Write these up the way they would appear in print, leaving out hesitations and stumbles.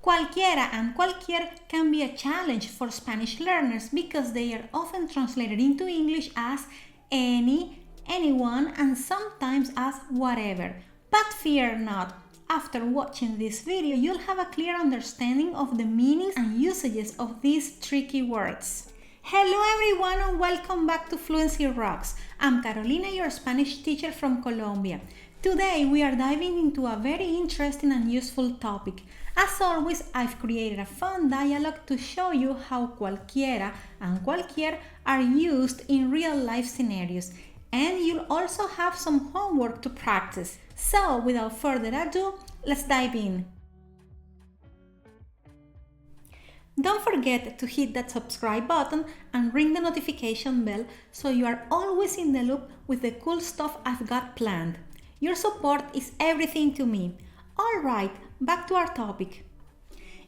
Cualquiera and cualquier can be a challenge for Spanish learners because they are often translated into English as any, anyone, and sometimes as whatever. But fear not. After watching this video, you'll have a clear understanding of the meanings and usages of these tricky words. Hello everyone and welcome back to Fluency Rocks. I'm Carolina, your Spanish teacher from Colombia. Today we are diving into a very interesting and useful topic. As always, I've created a fun dialogue to show you how cualquiera and cualquier are used in real life scenarios. And you'll also have some homework to practice. So without further ado, let's dive in. Don't forget to hit that subscribe button and ring the notification bell so you are always in the loop with the cool stuff I've got planned. Your support is everything to me. Alright, back to our topic.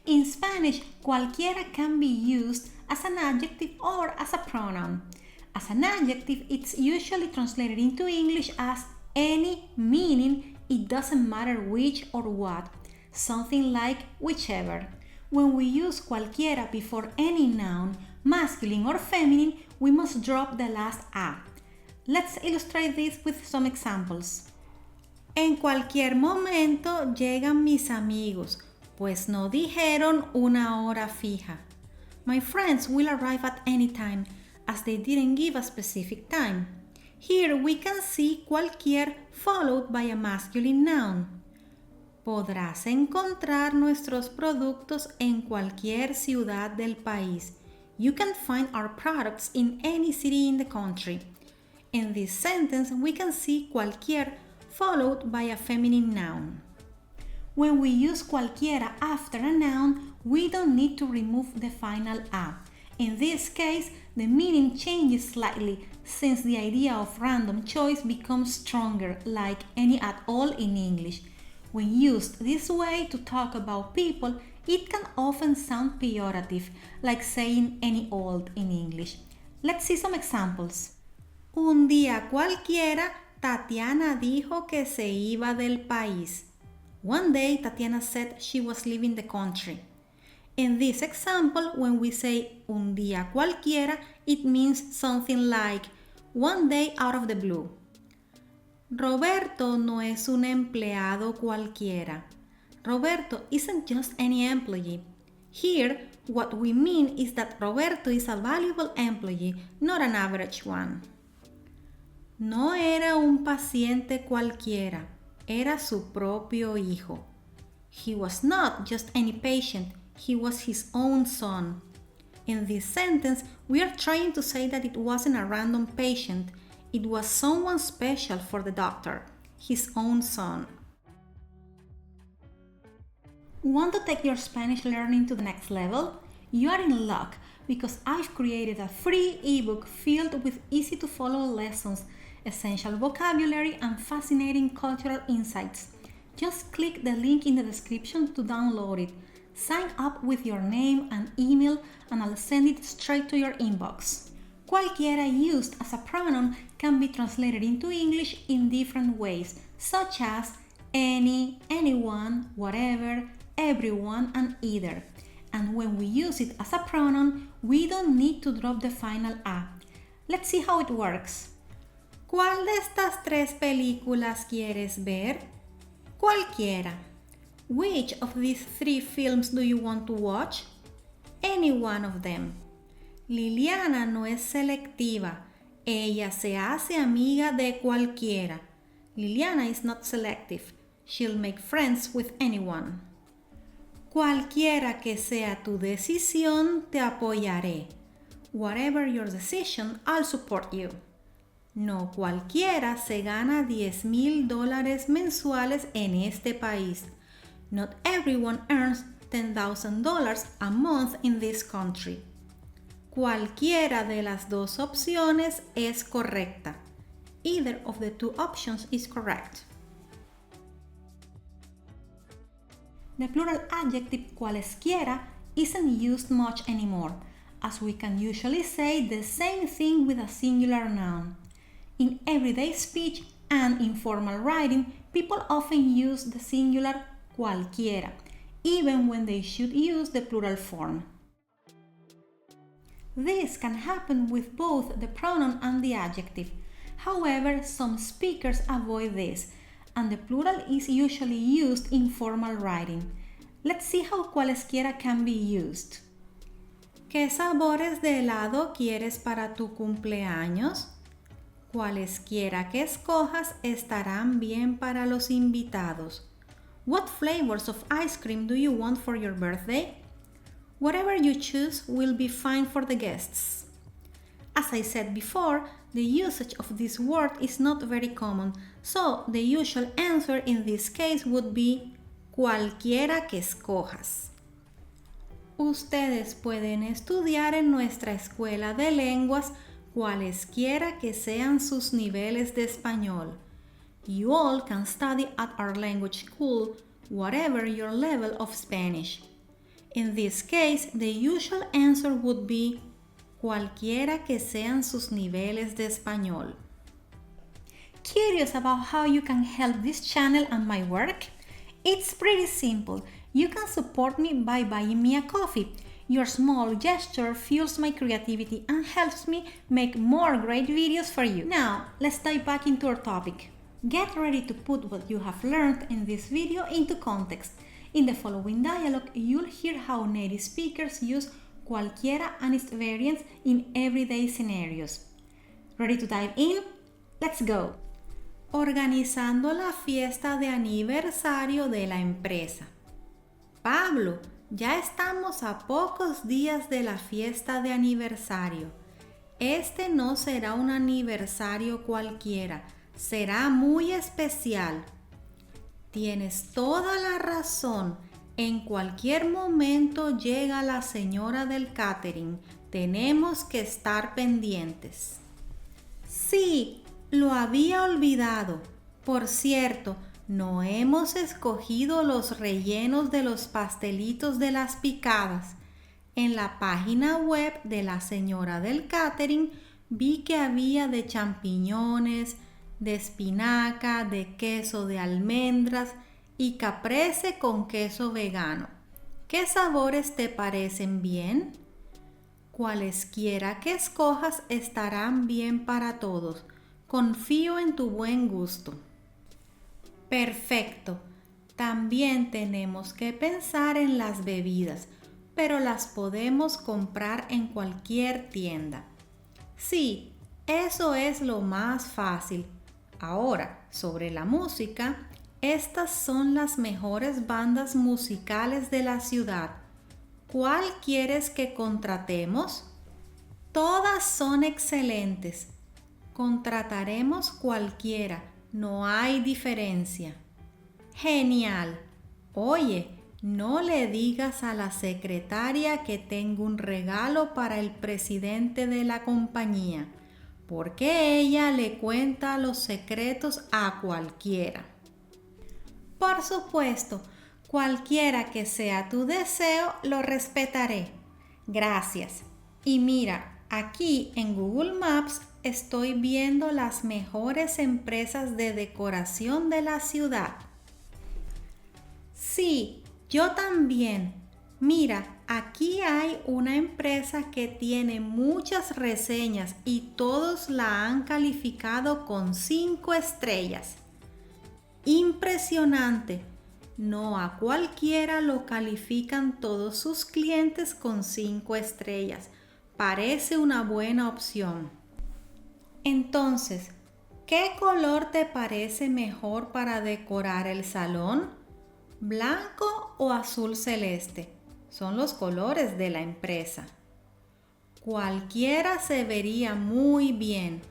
In Spanish, cualquiera can be used as an adjective or as a pronoun. As an adjective, it's usually translated into English as any, meaning it doesn't matter which or what, something like whichever. When we use cualquiera before any noun, masculine or feminine, we must drop the last a. Let's illustrate this with some examples. En cualquier momento llegan mis amigos, pues no dijeron una hora fija. My friends will arrive at any time, as they didn't give a specific time. Here we can see cualquier followed by a masculine noun. Podrás encontrar nuestros productos en cualquier ciudad del país. You can find our products in any city in the country. In this sentence, we can see cualquier followed by a feminine noun. When we use cualquiera after a noun, we don't need to remove the final a. In this case, the meaning changes slightly since the idea of random choice becomes stronger, like any at all in English. When used this way to talk about people, it can often sound pejorative, like saying any old in English. Let's see some examples. Un día cualquiera, Tatiana dijo que se iba del país. One day, Tatiana said she was leaving the country. In this example, when we say un día cualquiera, it means something like one day out of the blue. Roberto no es un empleado cualquiera. Roberto isn't just any employee. Here, what we mean is that Roberto is a valuable employee, not an average one. No era un paciente cualquiera, era su propio hijo. He was not just any patient, he was his own son. In this sentence, we are trying to say that it wasn't a random patient, it was someone special for the doctor, his own son. Want to take your Spanish learning to the next level? You are in luck because I've created a free ebook filled with easy to follow lessons, essential vocabulary, and fascinating cultural insights. Just click the link in the description to download it. Sign up with your name and email and I'll send it straight to your inbox. Cualquiera used as a pronoun can be translated into English in different ways, such as any, anyone, whatever, everyone, and either. And when we use it as a pronoun, we don't need to drop the final a. Let's see how it works. ¿Cuál de estas tres películas quieres ver? Cualquiera. Which of these three films do you want to watch? Any one of them. Liliana no es selectiva. Ella se hace amiga de cualquiera. Liliana is not selective. She'll make friends with anyone. Cualquiera que sea tu decisión, te apoyaré. Whatever your decision, I'll support you. No cualquiera se gana $10,000 mensuales en este país. Not everyone earns $10,000 a month in this country. Cualquiera de las dos opciones es correcta. Either of the two options is correct. The plural adjective cualesquiera isn't used much anymore, as we can usually say the same thing with a singular noun. In everyday speech and informal writing, people often use the singular cualquiera. even when they should use the plural form. This can happen with both the pronoun and the adjective. However, some speakers avoid this, and the plural is usually used in formal writing. Let's see how cualesquiera can be used. ¿Qué sabores de helado quieres para tu cumpleaños? Cualesquiera que escojas estarán bien para los invitados. What flavors of ice cream do you want for your birthday? Whatever you choose will be fine for the guests. As I said before, the usage of this word is not very common, so the usual answer in this case would be cualquiera que escojas. Ustedes pueden estudiar en nuestra escuela de lenguas cualesquiera que sean sus niveles de español. You all can study at our language school, whatever your level of Spanish. In this case, the usual answer would be cualquiera que sean sus niveles de español. Curious about how you can help this channel and my work? It's pretty simple. You can support me by buying me a coffee. Your small gesture fuels my creativity and helps me make more great videos for you. Now, let's dive back into our topic. Get ready to put what you have learned in this video into context. In the following dialogue, you'll hear how native speakers use cualquiera and its variants in everyday scenarios. Ready to dive in? Let's go! Organizando la fiesta de aniversario de la empresa. Pablo, ya estamos a pocos días de la fiesta de aniversario. Este no será un aniversario cualquiera, será muy especial. Tienes toda la razón. En cualquier momento llega la señora del catering. Tenemos que estar pendientes. Sí, lo había olvidado. Por cierto, no hemos escogido los rellenos de los pastelitos de las picadas. En la página web de la señora del catering vi que había de champiñones, de espinaca, de queso de almendras y caprese con queso vegano. ¿Qué sabores te parecen bien? Cualesquiera que escojas estarán bien para todos. Confío en tu buen gusto. Perfecto. También tenemos que pensar en las bebidas, pero las podemos comprar en cualquier tienda. Sí, eso es lo más fácil. Ahora, sobre la música, estas son las mejores bandas musicales de la ciudad. ¿Cuál quieres que contratemos? Todas son excelentes. Contrataremos cualquiera, no hay diferencia. Genial. Oye, no le digas a la secretaria que tengo un regalo para el presidente de la compañía, porque ella le cuenta los secretos a cualquiera. Por supuesto, cualquiera que sea tu deseo, lo respetaré. Gracias. Y mira, aquí en Google Maps estoy viendo las mejores empresas de decoración de la ciudad. Sí, yo también. Mira, aquí hay una empresa que tiene muchas reseñas y todos la han calificado con 5 estrellas. Impresionante. No a cualquiera lo califican todos sus clientes con 5 estrellas. Parece una buena opción. Entonces, ¿qué color te parece mejor para decorar el salón? ¿Blanco o azul celeste? Son los colores de la empresa. Cualquiera se vería muy bien.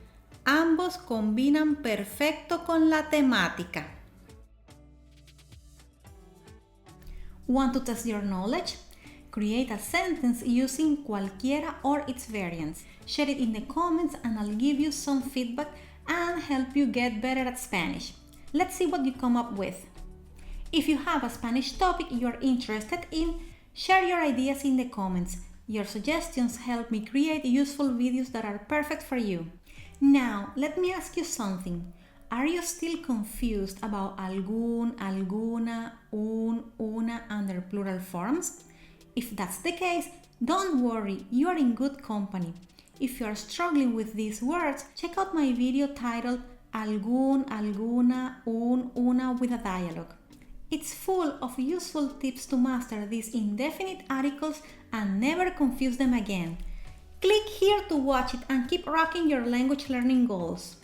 Ambos combinan perfecto con la temática. Want to test your knowledge? Create a sentence using cualquiera or its variants. Share it in the comments and I'll give you some feedback and help you get better at Spanish. Let's see what you come up with. If you have a Spanish topic you're interested in, share your ideas in the comments. Your suggestions help me create useful videos that are perfect for you. Now, let me ask you something. Are you still confused about algún, alguna, una and their plural forms? If that's the case, don't worry, you are in good company. If you are struggling with these words, check out my video titled ALGÚN, ALGUNA, una with a dialogue. It's full of useful tips to master these indefinite articles and never confuse them again. Click here to watch it and keep rocking your language learning goals.